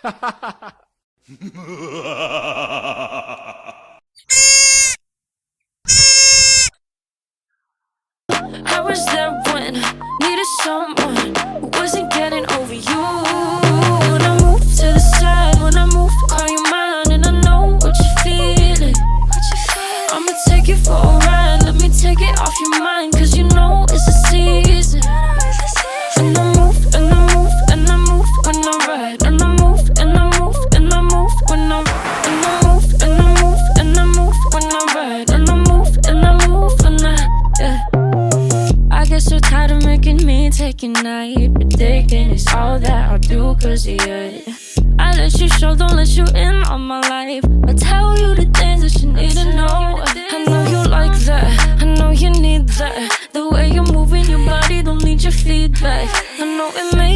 I was there when needed someone who wasn't getting over you. When I move to the side, when I move, call you mine, and I know what you're feeling. I'ma take you for a ride, let me take it off your mind, cause you know it's a season. And I move, and I move, and I move when I ride, and I move, and I move, and I move when I ride, and I move, and I move, and I move when I ride, and I move, and I move when yeah. I get so tired of making me take a night, predicting it's all that I'll do cause of you. I let you show, don't let you in on my life. I tell you the things that you need to know. I know you like that, I know you need that. The way you're moving your body, don't need your feedback. I know it makes